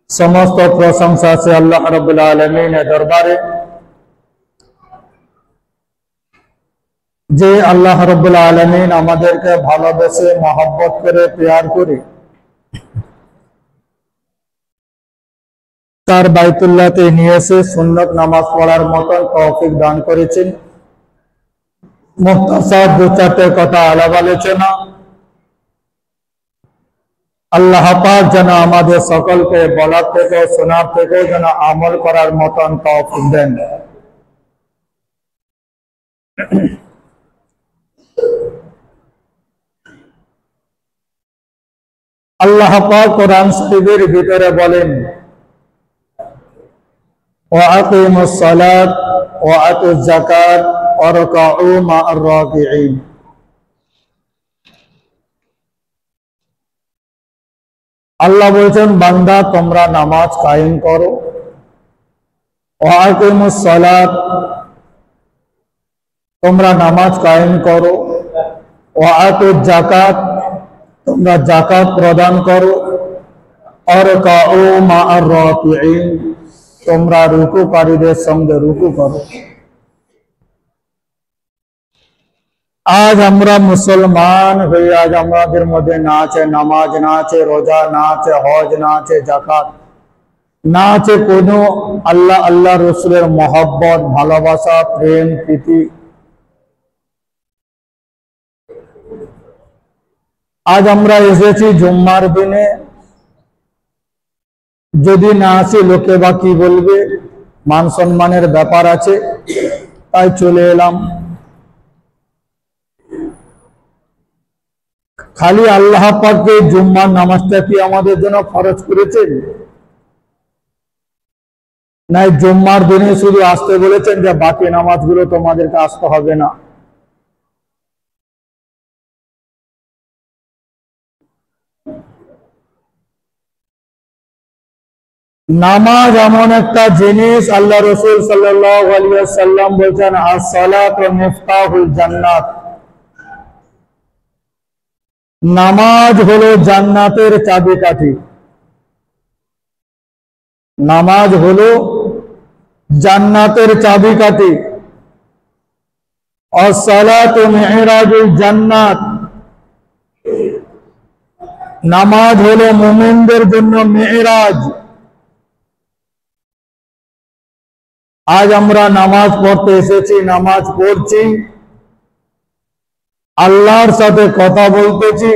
समस्त प्रशंसा से अल्लाह रब्बुल आलमीन दरबारे जे अल्लाह रब्बुल आलमीन आमादेरके भालोबेसे मोहब्बत करे प्यार करे तार बायतुल्लाहते निये एसे सुन्नत नामाज पढ़ार मतन तौफिक दान करेছেন। मुख्तसर दो चारटे कथा आलाप आलोचना আল্লাহ পাক যেন আমাদের সকলকে বলার থেকে শোনার থেকে যেন আমল করার মতন তৌফিক দেন। আল্লাহ পাক কোরআন শরীফের ভিতরে বলেন ওয়া আকিমুস সালাত ওয়া আতুজ যাকাত ওয়ারকাউ মা'আর রাকিঈন। আল্লাহ বলেছেন বান্দা তোমরা নামাজ কায়েম করো, ওয়া আকিমুস সালাত তোমরা নামাজ কায়েম করো, ওয়া আতুজ যাকাত তোমরা যাকাত প্রদান করো, ওয়ারকাউ মা'আর রাকিঈন তোমরা রুকুকারীদের সঙ্গে রুকু করো। आज আমরা মুসলমান হয়ে আজ আমাদের মধ্যে না আছে নামাজ, না আছে রোজা, না আছে হজ, না আছে যাকাত, না আছে কোনো আল্লাহ আল্লাহ রসুলের মহব্বত, ভালোবাসা, প্রেম, প্রীতি। আজ আমরা এসেছি জুম্মার দিনে, যদি না আসি লোকে বা কি বলবে, মান সম্মানের ব্যাপার আছে, তাই চলে এলাম। খালি আল্লাহ পাক জুম্মার নামাজটা কি আমাদের জন্য ফরজ করেছেন? না জুম্মার দিনে শুধু আসতে বলেছেন যে বাকি নামাজগুলো তোমাদেরকে আসতে হবে না? নামাজ এমন একটা জিনিস, আল্লাহ রাসূল সাল্লাল্লাহু আলাইহি ওয়াসাল্লাম বলেছেন আস-সালাতু মিফতাহুল জান্নাত। নামাজ হলো জান্নাতের চাবিকাঠি। নামাজ হলো জান্নাতের চাবিকাঠি। আস-সালাতু মি'রাজুল জান্নাত। নামাজ হলো মুমিনদের জন্য মি'রাজ। আজ আমরা নামাজ পড়তে এসেছি, নামাজ পড়ছি, আল্লাহর সাথে কথা বলতেছি।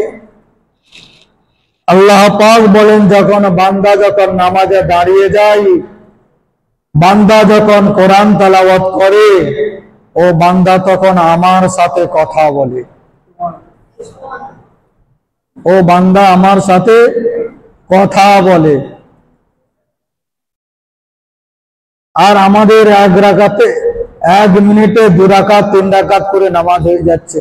আল্লাহ পাক বলেন যখন বান্দা যখন নামাজে দাঁড়িয়ে যায়, বান্দা যখন কোরআন তেলাওয়াত করে, ও বান্দা তখন আমার সাথে কথা বলে। ও বান্দা আমার সাথে কথা বলে। আর আমাদের এক রাকাতে 1 মিনিটে 2 রাকাত 3 রাকাত করে নামাজ হয়ে যাচ্ছে।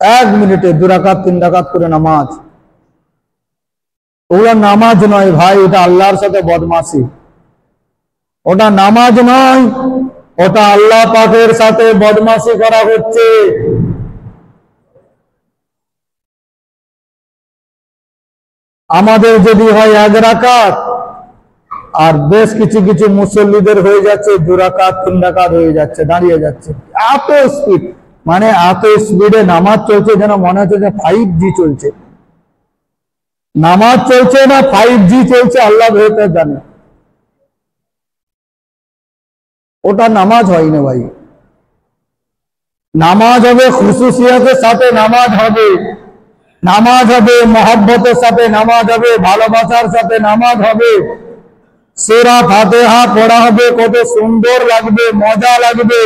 1 মিনিটে 2 রাকাত 3 রাকাত করে নামাজ। ওটা নামাজ নয় ভাই, ওটা আল্লাহর সাথে বদমাশি। ওটা নামাজ নয়, ওটা আল্লাহ পাকের সাথে বদমাশি করা হচ্ছে। আমাদের যদি হয় 1 রাকাত, আর বেশ কিছু কিছু মুসল্লিদের হয়ে যাচ্ছে 2 রাকাত 3 রাকাত হয়ে যাচ্ছে, দাঁড়িয়ে যাচ্ছে। এত স্পিড, মানে এত স্পিডে নামাজ চলছে যেন মনে হচ্ছে যে 5G চলছে। নামাজ চলছে না 5G চলছে, আল্লাহ বেহতর জানে। ওটা নামাজ হয় না ভাই। নামাজ হবে খুশুসিয়তের সাথে, নামাজ হবে, নামাজ হবে মহব্বতের সাথে, নামাজ হবে ভালোবাসার সাথে, নামাজ হবে। সূরা ফাতিহা পড়া হবে, কত সুন্দর লাগবে, মজা লাগবে।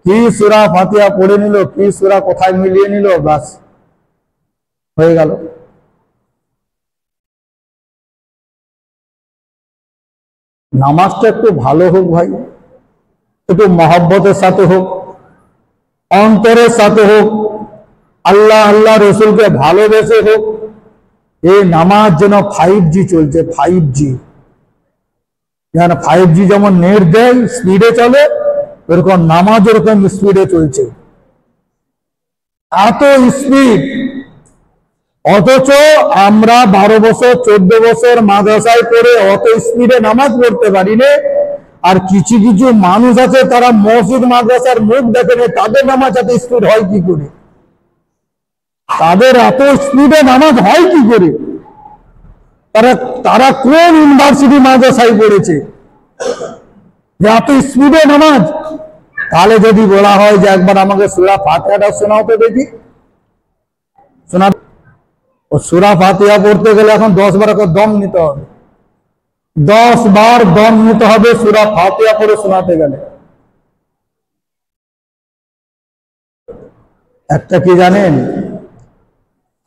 কি সূরা ফাতিহা পড়ে নিল, কি সূরা কোথায় মিলিয়ে নিল, বাস হয়ে গেল। নামাজটা একটু ভালো হোক ভাই, একটু মহব্বতের সাথে হোক, অন্তরের সাথে হোক, আল্লাহ আল্লাহ রসুলকে ভালোবেসে হোক। এই নামাজ যেন 5G চলছে, 5G। যেন 5G যেমন নেট দেয়, স্পিডে চলে, এরকম নামাজ এরকম স্পিডে চলছে। এত স্পিড অথচ আমরা 12 বছর 14 বছর মাদ্রাসায় পড়ে অত স্পিডে নামাজ পড়তে পারি না। আর কিছু কিছু মানুষ আছে তারা মসজিদ মাদ্রাসার মুখ দেখে না, তাদের নামাজ এত স্পিড হয় কি করে? তাদের এত স্পিডে নামাজ হয় কি করে? তারা কোন ইউনিভার্সিটি মাদ্রাসায় পড়েছে যে এত স্পিডে নামাজ? তাহলে যদি বলা হয় যে একবার আমাকে সূরা ফাতিহাটা শোনাও তো দেখি, শোনা। ও সূরা ফাতিহা পড়তে গেলে এখন 10 বার করে দম নিতে হবে, 10 বার দম নিতে হবে সূরা ফাতিহা পড়ে শোনাতে গেলে। একটা কি জানেন,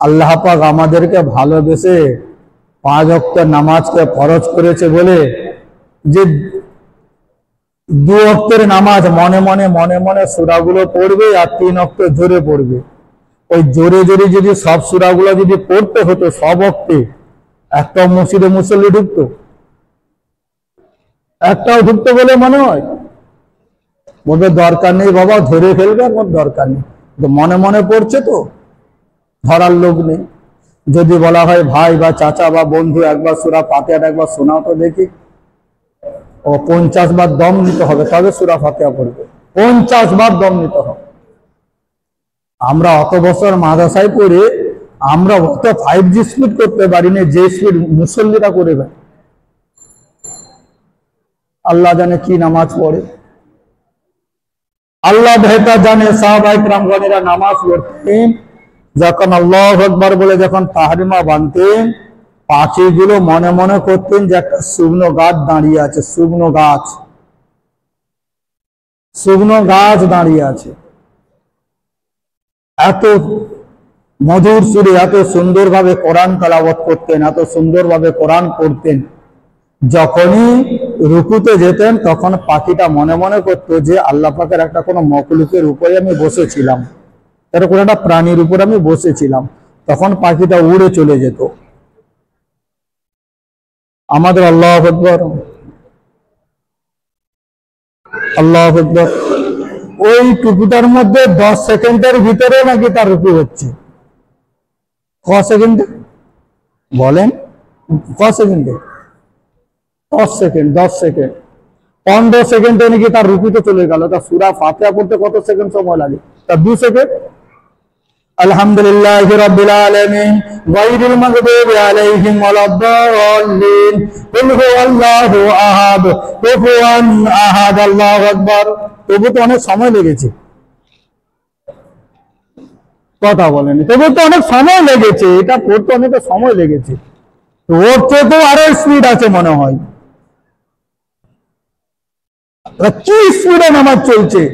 আল্লাহ পাক আমাদেরকে ভালোবেসে 5 ওয়াক্ত নামাজকে ফরজ করেছে বলে যে 2 ওয়াক্তের নামাজ মনে মনে মনে মনে সূরাগুলো পড়বে আর 3 ওয়াক্ত জোরে পড়বে। ওই জোরে জোরে যদি সব সূরাগুলো যদি পড়তে হতো সব ওয়াক্তে, একটা মসজিদে মুসল্লি ঢুকতো? একটাও ঢুকতো বলে মনে হয়? বলবে দরকার নেই বাবা, ধরে ফেলবে, আমার দরকার নেই। মনে মনে পড়ছে তো, ধরার লোক নেই। যদি বলা হয় ভাই বা চাচা বা বন্ধু একবার সূরা ফাতিহাটা একবার শোনাও তো দেখি, ও 50 বার দম নিতে হবে তবে সূরা ফাতিহা পড়বে, 50 বার দম নিতে হবে। আমরা অত বছর মাদ্রাসায় পড়ে আমরা অত 5G স্পিড করতে পারি না যে স্পিড মুসল্লিরা করে দেয়। আল্লাহ জানে কি নামাজ পড়ে, আল্লাহ বেহতার জানে। সাহাবায়ে কিরামগণেরা নামাজ পড়তেন, যখন আল্লাহু আকবার বলে যখন তাহরিমা বানতেন, পাখিগুলো মনে মনে করতেন যে একটা শুকনো গাছ দাঁড়িয়ে আছে, শুকনো গাছ দাঁড়িয়ে আছে। এত মধুর সুরে এত সুন্দরভাবে কোরআন তেলাওয়াত করতেন, এত সুন্দরভাবে কোরআন পড়তেন। যখনই রুকুতে যেতেন তখন পাখিটা মনে মনে করতো যে আল্লাহ পাকের একটা কোনো মখলুকের উপরে আমি বসেছিলাম, এরকম একটা প্রাণীর উপর আমি বসেছিলাম। তখন পাখিটা উড়ে চলে যেত। আমাদের আল্লাহু আকবার, আল্লাহু আকবার, ওই টুকুটার মধ্যে 10 সেকেন্ডের ভিতরে নাকি তার রুকু হচ্ছে। ক সেকেন্ডে বলেন? ক সেকেন্ডে? 10 সেকেন্ড, 15 সেকেন্ডে নাকি তার রুকুতে চলে গেল। তা সূরা ফাতিহা পড়তে কত সেকেন্ড সময় লাগে? তার 2 সেকেন্ড। আলহামদুলিল্লাহি রাব্বিল আলামিন গায়রিল মাগদুবি আলাইহিম ওয়ালাদ-দাল্লিন কুল হুয়াল্লাহু আহাদ কুফুয়ান আহাদ। আল্লাহু আকবার। তবু তো অনেক সময় লেগেছে, কথা বলেন, তবু তো অনেক সময় লেগেছে, এটা পড়তে অনেক সময় লেগেছে। ওর চেয়ে তো আরো স্পিড আছে মনে হয়। কি স্পিডে নামাজ চলছে!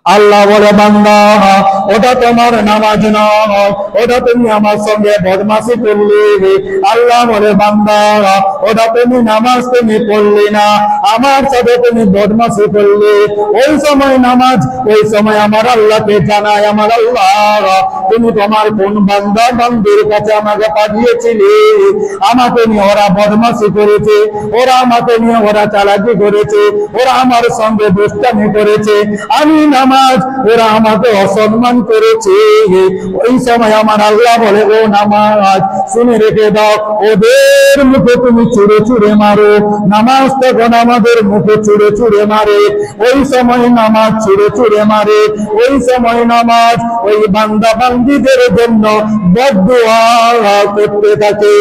আল্লাহ বলে বান্দা ওটা তোমার নামাজ নয়, ওটা তুমি আমার সঙ্গে বদমাশি করলে। আল্লাহ বলে বান্দা ওটা তুমি নামাজ তুমি পড়লে না, আমার সাথে তুমি বদমাশি করলে। ওই সময় নামাজ, ওই সময় আমার আল্লাহকে জানায়, আমার আল্লাহ তুমি তোমার কোন বান্দা বান্দির কাছে আমাকে পাঠিয়েছিলে, আমাকে নিয়ে ওরা বদমাশি করেছে, ওরা আমাকে নিয়ে ওরা চালাকি করেছে, ওরা আমার সঙ্গে দুষ্টামি করেছে, আমি নামাজ ওরা আমাকে অসম্মান করেছে। ওই সময় আমার আল্লাহ বলে ও নামাজ শুনে রেখে দাও, ওদের মুখে তুমি ছুঁড়ে ছুঁড়ে মারো। নামাজ তখন আমাদের মুখে ছুঁড়ে ছুঁড়ে মারে, ওই সময় নামাজ ছুঁড়ে ছুঁড়ে মারে, ওই সময় নামাজ ওই বান্দা বান্দীদের জন্য বদদুয়া করতে থাকে।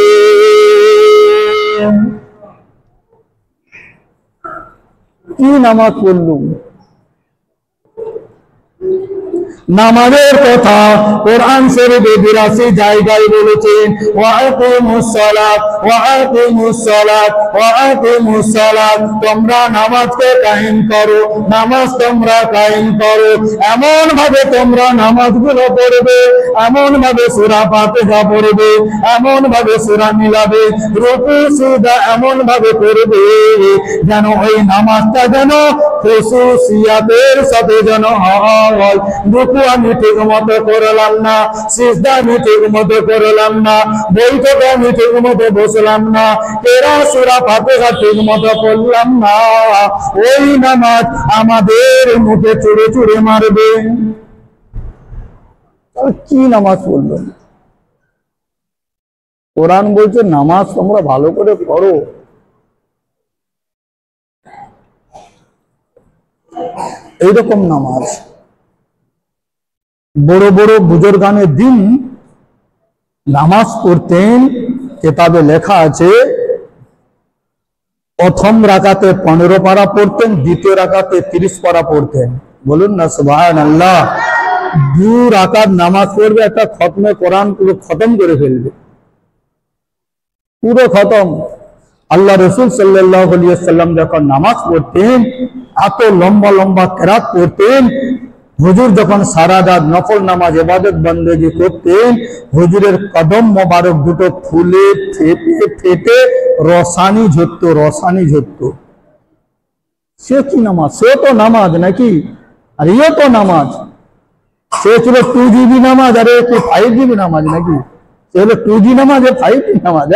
কি নামাজ পড়লুম! নামাজের কথা কোরআন শরীফে 82 জায়গায় বলেছেন, ওয়াকিমুস সালাত ওয়াকিমুস সালাত ওয়াকিমুস সালাত, তোমরা নামাজকে কায়েম করো, নামাজ তোমরা কায়েম করো। এমন ভাবে তোমরা নামাজগুলো পড়বে, এমন ভাবে সূরা ফাতিহা পড়বে, এমন ভাবে সূরা মিলাবে, রুকু সিজদা এমন ভাবে করবে যেন ওই নামাজটা যেন খুশুসিয়াতের সাথে যেন হয়। রুকু আমি ঠিক মতো করলাম না, সিজদা আমি ঠিক মতো করলাম না, বৈঠকে আমি ঠিক মতো বসলাম না, কিরাত সূরা ফাতিহা ঠিক মতো পড়লাম না, ওই নামাজ আমাদের মুখে ছুঁড়ে ছুঁড়ে মারবে। কি নামাজ পড়লো! কোরআন বলছে নামাজ তোমরা ভালো করে পড়ো। এইরকম নামাজ বড় বড় বুজুর্গানের দিন নামাজ পড়তেন, কিতাবে লেখা আছে প্রথম রাকাতে 15 পারা পড়তেন, দ্বিতীয় রাকাতে 30 পারা পড়তেন। বলুন না সুবহানাল্লাহ। 2 রাকাত নামাজ পড়বে, একটা খতমে কোরআন পুরো খতম করে ফেলবে, পুরো খতম। আল্লাহ রসুল সাল্লাল্লাহু আলাইহি ওয়াসাল্লাম যখন নামাজ পড়তেন এত লম্বা লম্বা কেরাত পড়তেন। হুজুর যখন সারা রাত নফল নামাজ ইবাদত বন্দেগি করতেন, হুজুরের কদম মোবারক দুটো ফুলে ফেটে ফেটে রসানি ঝরতো, রসানি ঝরতো। সে কি নামাজ? সে তো নামাজ নাকি? আর ইয়ে তো নামাজ। সে ছিল 2GB নামাজ, আরে 5GB নামাজ নাকি? সে হলো 2G নামাজ, 5G নামাজ।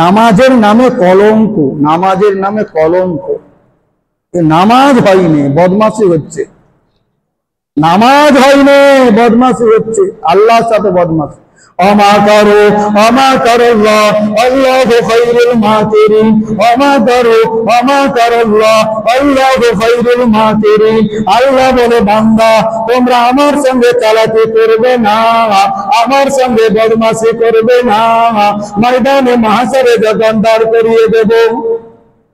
নামাজের নামে কলঙ্ক, নামাজের নামে কলঙ্ক। নামাজ হয়নি, বদমাশি হচ্ছে। নামাজ হয়নি, বদমাশি হচ্ছে, আল্লাহর সাথে বদমাশি। আমা করো আল্লাহ, আল্লাহু খায়রুল মাকিরিন। আমা করো আল্লাহ, আল্লাহু খায়রুল মাকিরিন। আল্লাহ বলে বান্দা তোমরা আমার সঙ্গে চালাকি করবে না, আমার সঙ্গে বদমাশি করবে না। ময়দানে মাহশরে যখন দাঁড় করিয়ে দেব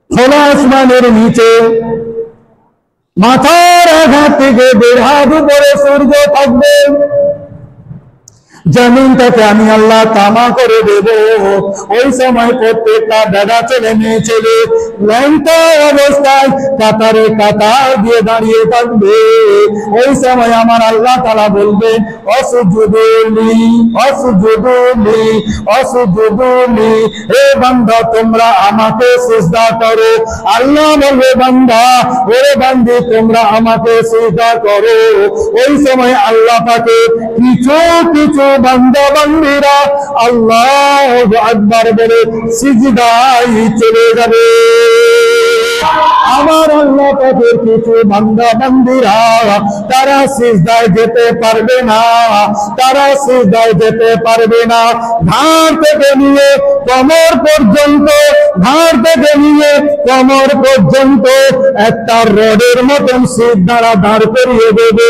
খোলা আসমানের নিচে, মাথার আঘাত থেকে 1.5 হাত উপরে সূর্য থাকবে, জমিনটাকে আমি আল্লাহ তামা করে দেব। ওই সময় প্রত্যেকটা দাদা ছেলে মেয়ে ছেলে ল্যাংটা অবস্থায় কাতারে কাতার দিয়ে দাঁড়িয়ে থাকবে। ওই সময় আমার আল্লাহ তাআলা বলবে অসুজুদুলি অসুজুদুলি অসুজুদুলি, হে বান্দা তোমরা আমাকে সিজদা করো। আল্লাহ বলবে বান্দা, ওরে বান্দি তোমরা আমাকে সিজদা করো। ওই সময় আল্লাহ পাকে কিছু কিছু বান্দা বান্দিরা আল্লাহু আকবার বলে সিজদায় চলে যাবে। আমার আল্লাহ পাকের কিছু বান্দা বান্দিরা তারা সিজদায় যেতে পারবে না, তারা সিজদায় যেতে পারবে না। ঘাড় থেকে নিয়ে কোমর পর্যন্ত, ঘাড় থেকে নিয়ে কোমর পর্যন্ত একটা রডের মতন সিজদারা দাঁড় করিয়ে দেবে,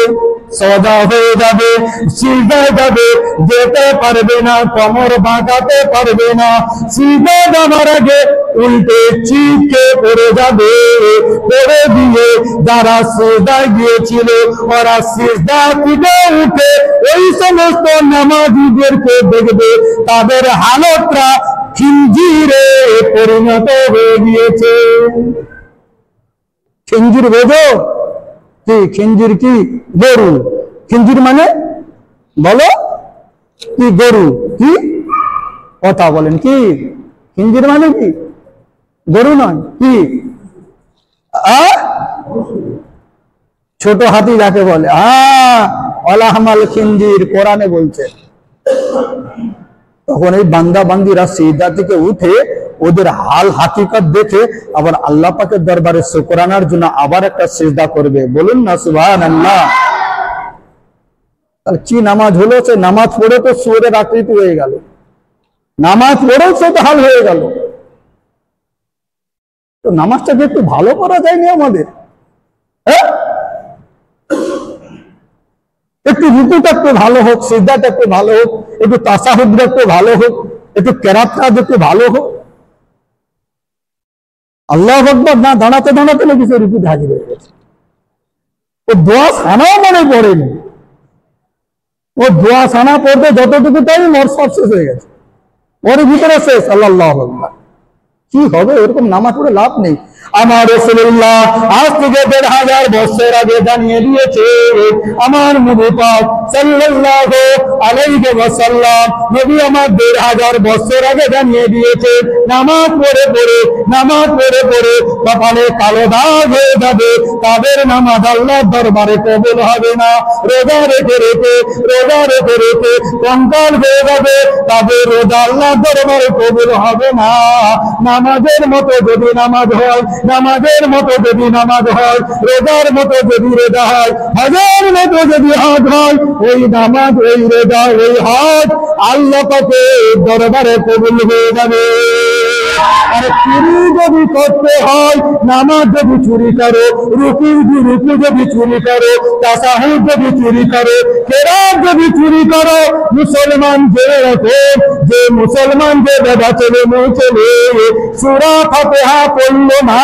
সদা হয়ে যাবে, সিজদায় যাবে, যেতে পারবে না, কোমর বাঁকাতে পারবে না। সিজদায় যাবার আগে উল্টে চিৎকে পড়ে যাবে। পড়ে দিয়ে যারা সিজদায় গিয়েছিল ওরা সিজদা থেকে উঠে ওই সমস্ত নামাজীদেরকে দেখবে তাদের হালতটা খিঞ্জিরে পরিণত হয়ে গিয়েছে। খিঞ্জির বোঝো কি? খিঞ্জির কি? গরু। খিঞ্জির মানে বলো কি? গরু। কি কথা বলেন? কি খিঞ্জির মানে? কি গরু নয়? কি ছোট হাতি যাকে বলে, আলাহমাল খিঞ্জির কোরআনে বলছে। তখন এই বান্দা বান্দিরা সিজদা থেকে উঠে ওদের হাল হাকিকত দেখে আবার আল্লাহ পাকের দরবারে শুকরানার জন্য আবার একটা সিজদা করবে। বলুন না সুবহানাল্লাহ। তাহলে কি নামাজ হলো? সে নামাজ পড়ে তো সুরের আকৃতি হয়ে গেল, নামাজ পড়েও সে তো হাল হয়ে গেল। তো নামাজটাকে একটু ভালো করা যায়নি আমাদের? হ্যাঁ, একটু রুকুটা একটু ভালো হোক, সিজদাটা একটু ভালো হোক, একটু তাশাহুদটা একটু ভালো হোক, একটু কেরাতটা একটু ভালো হোক। আল্লাহু আকবার না দাঁড়াতে দাঁড়াতে নাকি সে রুকুতে হাজির হয়ে গেছে। ও দোয়া সানাও মনে পড়েনি, ও দোয়া সানা পড়তে যতটুকু টাইম ওর সব শেষ হয়ে গেছে, ওর ভিতরে শেষ। আল্লাহু আকবার। কি হবে? এরকম নামাজ পড়ে লাভ নেই। আমার রাসূলুল্লাহ আজ থেকে ১৫০০ বছর আগে জানিয়ে দিয়েছে, আমার নবী পাক সাল্লাল্লাহু আলাইহি ওয়াসাল্লাম নবী আমার ১৫০০ বছর আগে জানিয়ে দিয়েছে, নামাজ পড়ে পড়ে কপালে কালো দাগ হয়ে যাবে, তাদের নামাজ আল্লাহর দরবারে কবুল হবে না। রোজা রেখে রেখে কঙ্কাল হয়ে যাবে, তাদের রোজা আল্লাহর দরবারে কবুল হবে না। নামাজের মতো যদি নামাজ হয় নামাজের মতো যদি নামাজ হয়, রোজার মতো যদি রোজা হয়, হজের মতো যদি হজ হয়, ওই নামাজ, ওই রোজা, ওই হজ আল্লাহ পাকের দরবারে কবুল হয়ে যাবে। আর চুরি যদি করতে হয়, নামাজ যদি চুরি করো, রুকু যদি চুরি করো, তাসাহুদ যদি চুরি করো, কেরাত যদি চুরি করো, মুসলমান যে মুসলমান যে দাদা ছেলে মেয়ে ছেলে সূরা ফাতিহা পড়লো না,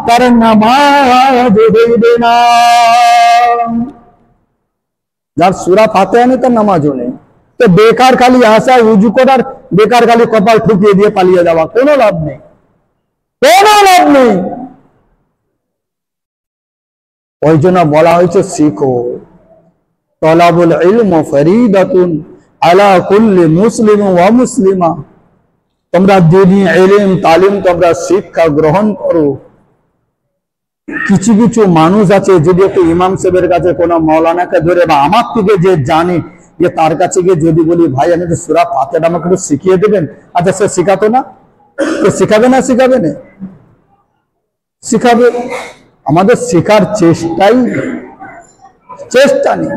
তার নামাজ হইবে না। যার সূরা ফাতিহা নেই তার নামাজও নেই। তো বেকার খালি আসা, উজু করার, বেকার খালি কপাল ঠুকিয়ে দিয়ে পালিয়ে যাওয়া, কোনো লাভ নেই, কোনো লাভ নেই। ওই জন্য বলা হয়েছে শিখো, তলাবুল ইলম ফরিদাতুন আলা কুল্লি মুসলিম ওয়া মুসলিমা। তোমরা দ্বীনি ইলম তালিম তোমরা শিক্ষা গ্রহণ করো। কিছু কিছু মানুষ আছে, যদি একটু ইমাম সাহেবের কাছে কোনো মৌলানাকে ধরে বা আমার থেকে যে জানে, যে তার কাছে গিয়ে যদি বলি ভাই আমি তো সূরা ফাতিহা আমাকে একটু শিখিয়ে দেবেন, আচ্ছা সে শিখাতো না, শিখাবে না? শিখাবে না, শিখাবে। আমাদের শেখার চেষ্টা নেই।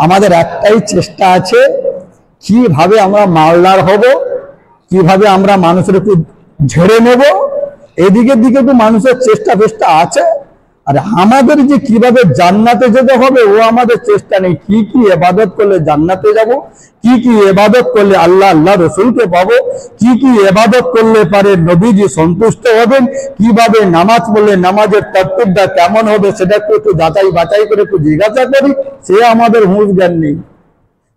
আমাদের একটাই চেষ্টা আছে, কিভাবে আমরা মালদার হব, কিভাবে আমরা মানুষের একটু ঝেড়ে নেব, এদিকের দিকে একটু মানুষের চেষ্টা আছে। আর আমাদের যে কিভাবে জান্নাতে যেতে হবে, ও আমাদের চেষ্টা নেই। কি কি ইবাদত করলে জান্নাতে যাব, কি কি ইবাদত করলে আল্লাহ রসুলকে পাবো, কি কি ইবাদত করলে পারে নবীজি সন্তুষ্ট হবেন, কিভাবে নামাজ পড়লে নামাজের তরতিবটা কেমন হবে, সেটা একটু যাচাই বাছাই করে একটু জিজ্ঞাসা করি, সে আমাদের হুঁশ জ্ঞান নেই।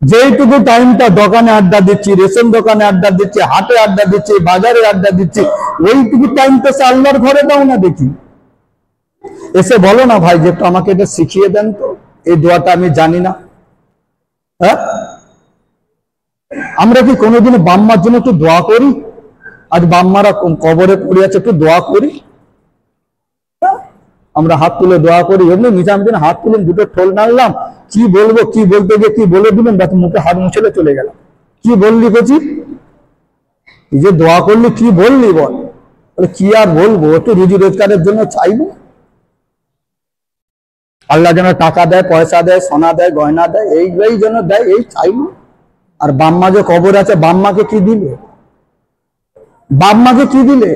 যেইটুকু টাইমটা দোকানে আড্ডা দিচ্ছি, রেশন দোকানে আড্ডা দিচ্ছি, হাটে আড্ডা দিচ্ছি, বাজারে আড্ডা দিচ্ছি, ওইটুকু টাইমটা সে আল্লাহর ঘরে দাও না দেখি। এসে বলো না ভাই যে একটু আমাকে এটা শিখিয়ে দেন তো, এই দোয়াটা আমি জানি না। হ্যাঁ, আমরা কি কোনোদিন বাম্মার জন্য একটু দোয়া করি? আজ বাম্মারা কবরে পড়ে আছে, একটু দোয়া করি। আমরা হাত তুলে দোয়া করি, এমনি নিজামদিন হাত তুলে দুটো ঠোল নাড়লাম, কি বলবো, কি বলতে গিয়ে কি বলে দিলেন, ব্যাস মুখে হাত মুছলে চলে গেলাম। কি বললি কচি, এই যে দোয়া করলি কি বললি বল? কি আর বলবো, একটু রুজি রোজগারের জন্য চাইবো, আল্লাহ যেন টাকা দেয়, পয়সা দেয়, সোনা দেয়, গয়না দেয়, এই জন্য দেয়, এই চাইবো। আর বাম্মা যে কবর আছে, বাম্মাকে কি দিলে? বাম্মাকে কি দিলে?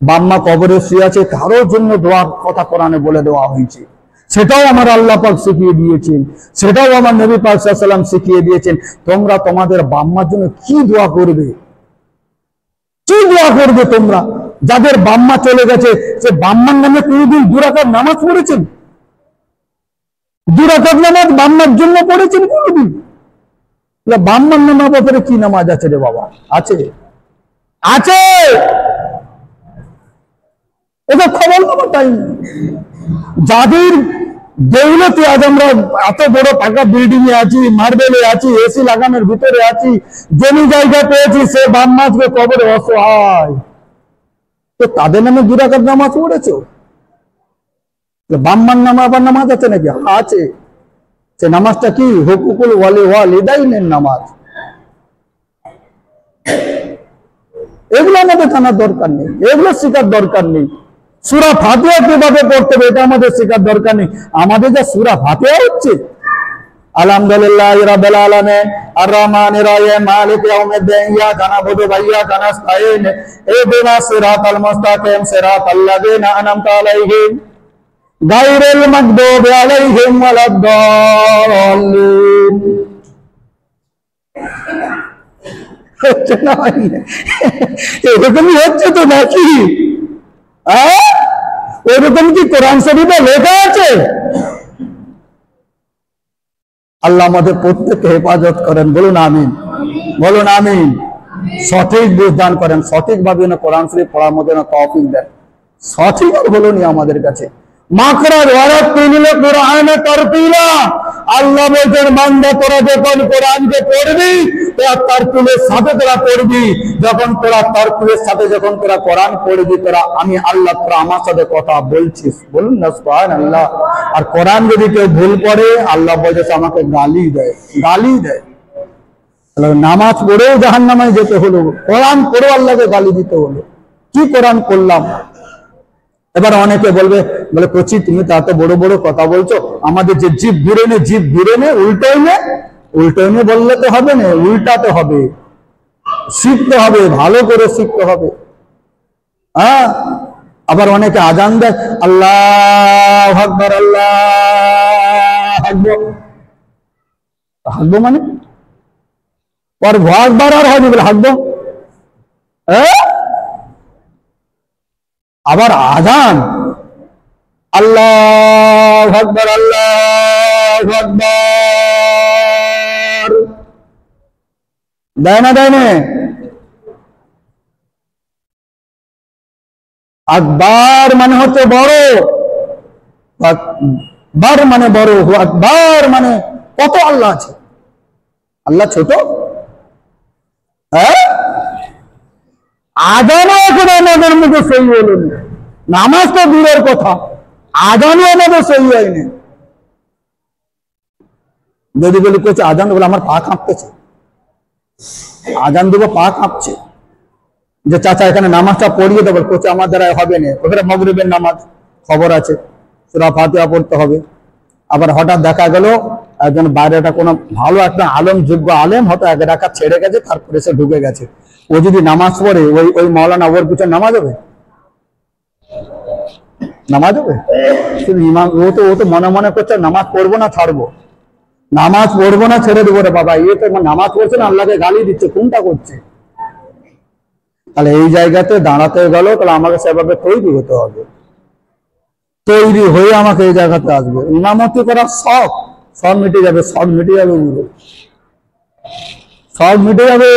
বাম্মা কবরে শুয়ে আছে, কারোর জন্য দোয়ার কথা কোরআনে বলে দেওয়া হয়েছে, সেটাও আমার আল্লাহ পাক শিখিয়ে দিয়েছেন, সেটাও আমার নবী পাক সাল্লাল্লাহু আলাইহি ওয়াসাল্লাম শিখিয়ে দিয়েছেন। তোমরা তোমাদের বাম্মার জন্য কি দোয়া করবে, কি দোয়া করবে তোমরা? যাদের বাম্মা চলে গেছে, সে বাম্মার নামে কোনদিন 2 রাকাত নামাজ পড়েছেন? 2 রাকাত নামাজ বাম্মার জন্য পড়েছেন কোনদিন? বাম্মার নামাজ ব্যাপারে কি নামাজ আছে রে বাবা? আছে, আছে, এটা খবর নেওয়ার টাইম। যাদের দৌলতে আজ আমরা এত বড় পাকা বিল্ডিং এ আছি, মার্বেলে আছি, এসি লাগানোর ভিতরে আছি, জমি জায়গা পেয়েছি, সে বাম্মাকে কবরে অসহায়, তো তাদের নামে 2 রাকাত নামাজ পড়েছো? বাম্মার নামে আবার নামাজ আছে নাকি? আছে। সে নামাজটা কি? হুকুকুল ওয়ালিদাইনের নামাজ। এগুলো আমাদের জানার দরকার নেই, এগুলো শেখার দরকার নেই। সূরা ফাতিহা কিভাবে পড়তে হবে এটা আমাদের শেখার দরকার নেই। আমাদের যা সূরা ফাতিহা হচ্ছে, আলহামদুলিল্লাহি রাব্বিল আলামিন আর রহমানির রহিম মালিক ইয়াউমিদ্দিন ইয়াকা না'বুদু ওয়া ইয়াকা নাস্তাঈন ইহদিনাস সিরাতাল মুস্তাকিম সিরাতাল্লাযীনা আন'আমতা আলাইহিম গায়রিল মাগদুবি আলাইহিম ওয়ালাদ-দাল্লিন। হচ্ছে না, এরকমই হচ্ছে তো নাকি? এরকম কি কোরআন শরীফে লেখা আছে? আল্লাহ আমাদের প্রত্যেককে হেফাজত করেন, বলুন আমিন, বলুন আমিন। সঠিক বুঝ দান করেন, সঠিকভাবে কোরআন শরীফ পড়ার মতো তৌফিক দেন। সঠিক বলুনি আমাদের কাছে। আল্লাহ বলছেন, বান্দা তোরা যখন কোরআনকে পড়বি, তারতিলের সাথে তোরা পড়বি। যখন তোরা তারতিলের সাথে যখন তোরা কোরআন পড়বি, তোরা আমি আল্লাহ তোরা আমার সাথে কথা বলছিস, বলুন না সুবহানাল্লাহ। আর কোরআন যদি কেউ ভুল পড়ে, আল্লাহ বলছে আমাকে গালি দেয়, গালি দেয়। নামাজ পড়েও জাহান্নামে যেতে হলো, কোরআন পড়েও আল্লাহকে গালি দিতে হলো। কি কোরআন করলাম? এবার অনেকে বলবে, বলে কচি তুমি তো এত বড় বড় কথা বলছো, আমাদের যে জিভ ঘুরে নে উল্টোয় নে বললে তো হবে না, উল্টাতে হবে, শিখতে হবে, ভালো করে শিখতে হবে। হ্যাঁ, আবার অনেকে আজান দেয় আল্লাহু আকবার, আল্লাহু আকবার, হাঁকবো মানে পর আকবার আর হয়নি বলে হাঁকবো। আবার আজান আল্লাহু আকবার, আল্লাহু আকবার, দেয় না আকবার মানে হচ্ছে বড়, আকবার মানে বড়, আকবার মানে কত আল্লাহ আছে, আল্লাহ ছোট? হ্যাঁ, আজানও এখন আমাদের মধ্যে সই হলো না, নামাজ তো দূরের কথা, আজানও আমাদের সই হয়নি। যদি বলি কোচ আজান বলে আমার পা কাঁপতেছে, আজান দেবো পা কাঁপছে, যে চাচা এখানে নামাজটা পড়িয়ে দেবো, কোচ আমার দ্বারা হবে না, ওখানে মাগরিবের নামাজ খবর আছে, সূরা ফাতিহা পড়তে হবে। আবার হঠাৎ দেখা গেল একজন বাইরেটা কোনো ভালো একটা আলেম, যোগ্য আলেম, হয়তো এক রাকাত ছেড়ে গেছে, তারপরে সে ঢুকে গেছে, ও যদি নামাজ পড়ে ওই মাওলানা ওর পিছনে নামাজ হবে? নামাজ হবে? শুধু ইমাম, ও তো মনে মনে করছে নামাজ পড়বো না ছাড়বো, নামাজ পড়বো না ছেড়ে দেবো রে বাবা, তো নামাজ পড়ছে না, আল্লাহকে গালি দিচ্ছে, কোনটা করছে? তাহলে এই জায়গাতে দাঁড়াতে গেল, তাহলে আমাকে সেভাবে তৈরি হতে হবে, তৈরি হয়ে আমাকে এই জায়গাতে আসবে। ইমামতি করার সব মিটে যাবে, সব মিটে যাবে, সব মিটে যাবে।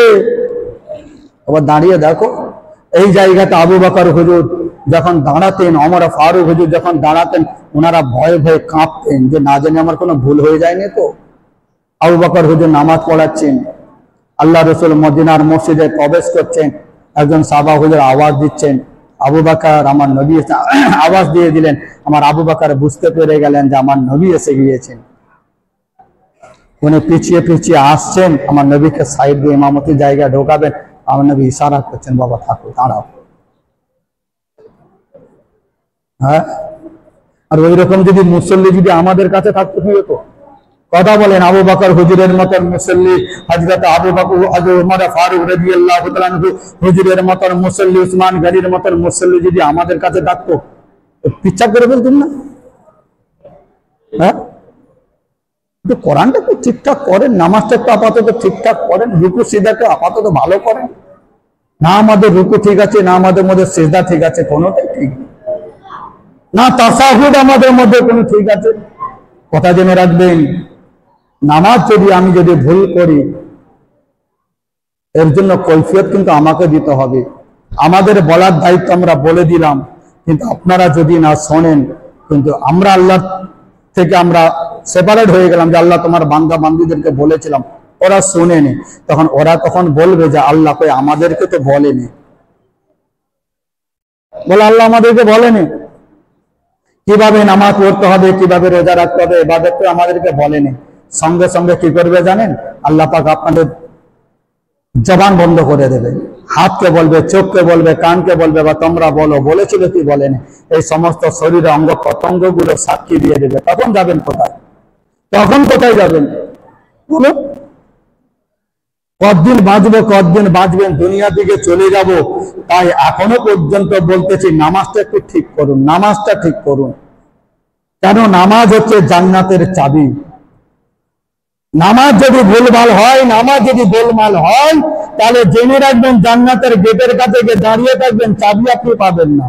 আবার দাঁড়িয়ে দেখো, এই জায়গাতে আবু বকর হুজুর যখন দাঁড়াতেন, ওমর ফারুক হুজুর যখন দাঁড়াতেন, ওনারা ভয়ে ভয়ে কাঁপতেন যে না জানি আমার কোনো ভুল হয়ে যায়নি তো। আবু বকর হুজুর নামাজ পড়াচ্ছেন, আল্লাহ রসুল মদিনার মসজিদে প্রবেশ করছেন, একজন সাহাবা হুজুর আওয়াজ দিচ্ছেন, আবু বকর আমার নবী আওয়াজ দিয়ে দিলেন, আমার আবু বকর বুঝতে পেরে গেলেন যে আমার নবী এসে গিয়েছেন। উনি পিছিয়ে পিছিয়ে আসছেন, আমার নবীকে সাইড দিয়ে ইমামতির জায়গায় ঢোকাবেন, আমার নবী ইশারা করছেন বাবা থাকো, দাঁড়াও। হ্যাঁ, আর ওই রকম যদি মুসল্লি যদি আমাদের কাছে থাকতে হবে তো কথা বলেন, আবু বকর হুজুরের মতন মুসল্লি, হযরত আবু বকর ওমর ফারুক রাদিয়াল্লাহু তাআলা আনহু হুজুরের মতন মুসল্লি, উসমান গনির মতন মুসল্লি যদি আমাদের কাছে থাকতো, পিচ্ছা করে ফেলতেন না? হ্যাঁ, তো কোরআনটা একটু ঠিকঠাক করেন, নামাজটা একটু আপাতত ঠিকঠাক করেন, রুকু সিজদাটা আপাতত ভালো করেন না, আমাদের রুকু ঠিক আছে না, আমাদের মধ্যে সিজদা ঠিক আছে, কোনোটাই ঠিক না, তাসাহুদ আমাদের মধ্যে কোনো ঠিক আছে। কথা জেনে রাখবেন, নামাজ আমি যদি ভুল করি, এর জন্য কৈফিয়ত কিন্তু আমাকে দিতে হবে। আমাদের বলার দায়িত্ব আমরা বলে দিলাম, কিন্তু আপনারা যদি না শোনেন, কিন্তু আমরা আল্লাহ থেকে আমরা সেপারেট হয়ে গেলাম, যে আল্লাহ তোমার বান্দা বান্দীদেরকে বলেছিলাম, ওরা শোনেনি, তখন ওরা তখন বলবে যে আল্লাহ কই আমাদেরকে তো বলেনি, বলে আল্লাহ আমাদেরকে বলেনি, কিভাবে নামাজ পড়তে হবে, কিভাবে রোজা রাখতে হবে, ইবাদত তো আমাদেরকে বলেনি। সঙ্গে সঙ্গে কি করবে জানেন? আল্লাহ পাক আপনাদের জবান বন্ধ করে দেবে, হাতকে বলবে, চোখকে বলবে, কানকে বলবে, বা তোমরা বলো বলেছিল কি বলেনি, এই সমস্ত শরীরের অঙ্গ প্রত্যঙ্গ গুলো সাক্ষী দিয়ে দেবে। তখন যাবেন কোথায়? তখন কোথায় যাবেন বলো? কতদিন বাঁচবেন, দুনিয়া দিকে চলে যাব। তাই এখনো পর্যন্ত বলতেছি, নামাজটা একটু ঠিক করুন, নামাজটা ঠিক করুন। কেন? নামাজ হচ্ছে জান্নাতের চাবি। নামাজ যদি ভুলভাল হয়, নামাজ যদি গোলমাল হয়, তাহলে জেনে রাখবেন জান্নাতের গেটের কাছে গিয়ে দাঁড়িয়ে থাকবেন, চাবি আপনি পাবেন না।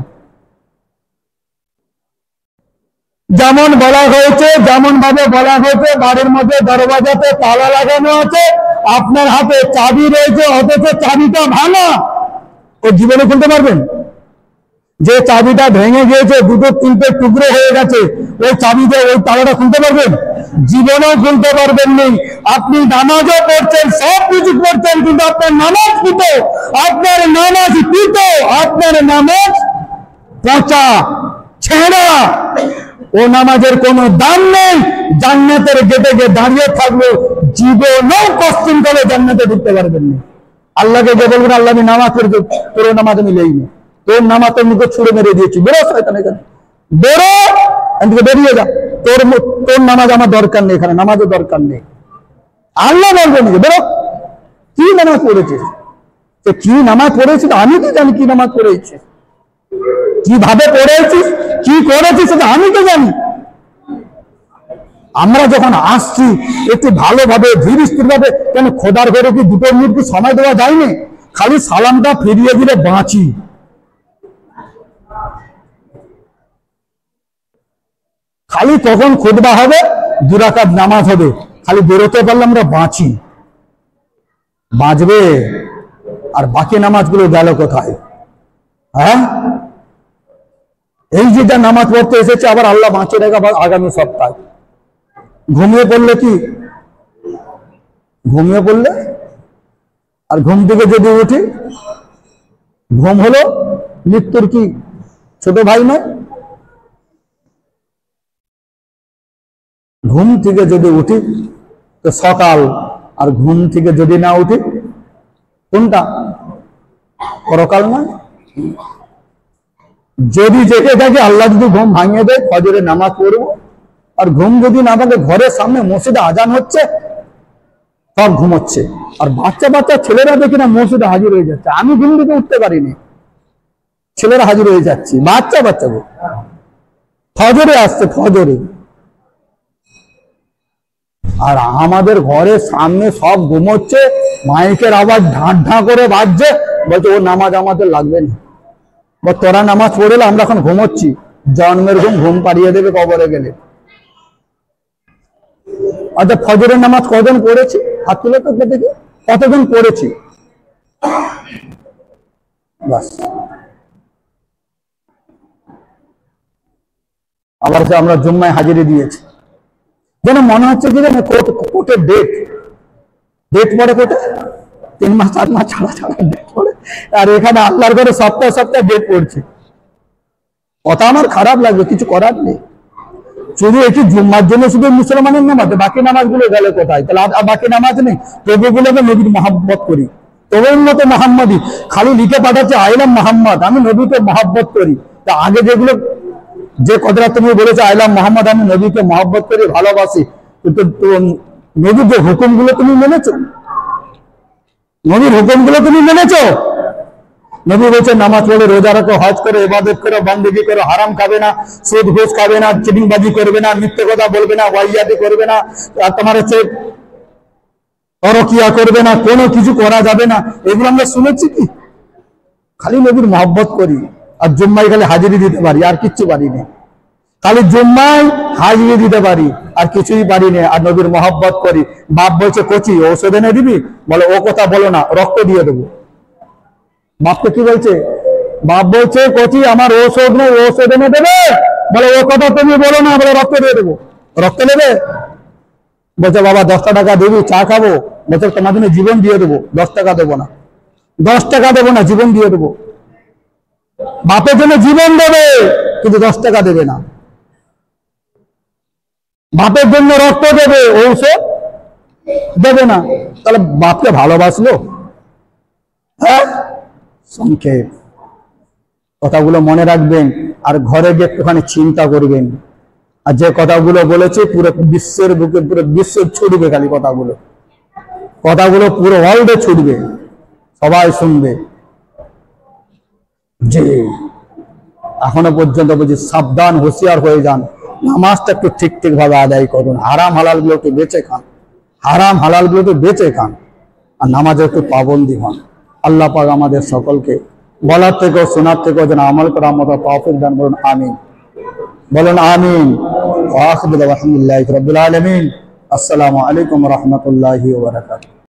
যেমন বলা হয়েছে, যেমন ভাবে বলা হয়েছে, বাড়ির মধ্যে দরওয়াজাতে তালা লাগানো আছে, আপনার হাতে চাবি রয়েছে, অথচ চাবিটা ভাঙা, ও জীবনে খুলতে পারবেন? যে চাবিটা ভেঙে গিয়েছে, দুটো তিনটে টুকরো হয়ে গেছে, ওই চাবিতে ওই তালাটা খুলতে পারবেন? জীবনেও খুলতে পারবেন না। আপনি নামাজও পড়ছেন, সব কিছু করছেন, কিন্তু আপনার নামাজ পিতো, আপনার নামাজ পিতো, আপনার নামাজ পচা ছেঁড়া, ও নামাজের কোনো দাম নেই। জান্নাতের গেটে গিয়ে দাঁড়িয়ে থাকলো, জীবনেও কষ্টিং করে জান্নাতে ঢুকতে পারবেন না। আল্লাহকে যে বলবেন আল্লাহ আমি নামাজ পড়ছি, তোর নামাজ আমি লেই না, তোর নামাজ তোর মুখে ছুড়ে মেরে দিয়েছি, বেরো শয়তান এখানে, বেরো এখান থেকে, বেরিয়ে যা, তোর তোর নামাজ আমার দরকার নেই, এখানে নামাজের দরকার নেই। আল্লাহ বলবে নিজে, বেরো। কি নামাজ পড়েছিস? কি নামাজ পড়েছিস আমি তো জানি, কি নামাজ পড়েছিস, কিভাবে পড়েছিস, কি করেছিস সেটা আমি তো জানি। আমরা যখন আসছি একটু ভালোভাবে ধীর স্থির ভাবে, কেন খোদার ঘরে কি 2 মিনিট কি সময় দেওয়া যায়নি? খালি সালামটা ফিরিয়ে দিলে বাঁচি। খালি কখন খুতবা হবে, 2 রাকাত নামাজ হবে, খালি বেরোতে পারলে আমরা বাঁচি। বাঁচবে? আর বাকি নামাজগুলো গেল কোথায়? হ্যাঁ, এই যে যা নামাজ পড়তে এসেছে, আবার আল্লাহ বাঁচিয়ে রাখা আগামী সপ্তাহে। ঘুমিয়ে পড়লে কি, ঘুমিয়ে পড়লে আর ঘুম থেকে যদি উঠি, ঘুম হলো মৃত্যুর কি ছোট ভাই নয়? ঘুম থেকে যদি উঠি তো সকাল, আর ঘুম থেকে যদি না উঠি কোনটা? পরকাল নয়? যদি জেগে থাকে, আল্লাহ যদি ঘুম ভাঙিয়ে দেয়, ফজরে নামাজ পড়বো। আর ঘুম যদি না থাকে, ঘরের সামনে মসজিদে আজান হচ্ছে, সব ঘুমোচ্ছে, আর বাচ্চা বাচ্চা ছেলেরা দেখি না মসজিদে হাজির হয়ে যাচ্ছে। আমি ঘুম থেকে উঠতে পারিনি, ছেলেরা হাজির হয়ে যাচ্ছে, বাচ্চা বাচ্চা ফজরে আসছে, ফজরে। আর আমাদের ঘরের সামনে সব ঘুমোচ্ছে, মাইকের আওয়াজ ঢাঁ ঢাঁ করে বাজছে, বলছে ও নামাজ আমাদের লাগবে না, বা তোরা নামাজ পড়লে আমরা এখন ঘুমোচ্ছি। জন্মের ঘুম পাড়িয়ে দেবে কবরে গেলে। আচ্ছা, ফজরের নামাজ কজন পড়েছি? হাত তুলে তো দেখি, কতজন পড়েছি? বাস। আবার আমরা জুম্মায় হাজিরি দিয়েছি, যেন মনে হচ্ছে যে কোর্টের ডেট পড়ে, কোর্টে 3 মাস 4 মাস ছাড়া ছাড়া ডেট পড়ে, আর এখানে আল্লাহর ঘরে সপ্তাহে সপ্তাহে ডেট পড়ছে। কথা আমার খারাপ লাগবে, কিছু করার নেই। শুধু একটু জুম্মার জন্য শুধু মুসলমানের নামাজ, বাকি নামাজগুলো গেলে কোথায়? তাহলে বাকি নামাজ নেই? তবুগুলোকে নবীর মহব্বত করি, তবুর মতো মোহাম্মদী খালি লিখে পাঠাচ্ছে আইলাম মোহাম্মদ, আমি নবীকে মহব্বত করি। তা আগে যেগুলো, যে কথাটা তুমি বলেছো আইলাম মোহাম্মদ, আমি নবীকে মহব্বত করি, ভালোবাসি, কিন্তু নবীর যে হুকুমগুলো তুমি মেনেছো? নবীর হুকুমগুলো তুমি মেনেছো? নবী বলছে নামাজ পড়ে, রোজা রাখো, হজ করো, ইবাদত করো, বান্দেগি করো, হারাম খাবে না, সুদ ঘুষ খাবে না, চিটিংবাজি করবে না, মিথ্যে কথা বলবে না, ওয়াইয়াতি করবে না, আর তোমার হচ্ছে পরকিয়া করবে না, কোনো কিছু করা যাবে না। এগুলো আমরা শুনেছি কি? খালি নবীর মহব্বত করি, আর জুম্মায় খালি হাজিরি দিতে পারি, আর কিচ্ছু পারি না। খালি জুম্মায় হাজিরি দিতে পারি, আর কিছুই পারি না, আর নবীর মহব্বত করি। বাপ বলছে কচি ঔষধ এনে দিবি, বলে ও কথা বলো না, রক্ত দিয়ে দেবো। বাপকে কি বলছে? বাপ বলছে কচি আমার ঔষধ নেই, ঔষধ এনে দেবে, বলে ও কথা তুমি বলো না, বলে রক্ত দিয়ে দেবো। রক্ত নেবে? বলছে বাবা 10 টাকা দিবি, চা খাবো, বলছে তোমার জন্য জীবন দিয়ে দেবো। 10 টাকা দেবো না, 10 টাকা দেবো না, জীবন দিয়ে দেবো। বাপের জন্য জীবন দেবে, কিন্তু 10 টাকা দেবে না। বাপের জন্য রক্ত দেবে, ঔষধ দেবে না। তাহলে বাপকে ভালোবাসলো? হ্যাঁ। সংক্ষেপ কথাগুলো মনে রাখবেন, আর ঘরে গিয়ে একটুখানি চিন্তা করবেন। আর যে কথাগুলো বলেছি পুরো বিশ্বের বুকে, পুরো বিশ্ব ছুটবে, খালি কথাগুলো পুরো ওয়ার্ল্ডে ছুটবে, সবাই শুনবে। যে এখনো পর্যন্ত বলছি সাবধান, হুঁশিয়ার হয়ে যান, নামাজটা একটু ঠিক ভাবে আদায় করুন, হারাম হালাল গুলোকে বেঁচে খান, হারাম হালাল গুলোকে বেঁচে খান, আর নামাজে একটু পাবন্দি হন। আল্লাহ পাক আমাদের সকলকে বলার থেকেও শোনার থেকেও যেন আমল করার মতো তৌফিক দান করুন। আমিন, বলুন আমিন। ওয়া আখিরু দাওয়ানা আলহামদুলিল্লাহি রাব্বিল আলামিন। আসসালামু আলাইকুম ওয়া রাহমাতুল্লাহি ওয়া বারাকাতুহু।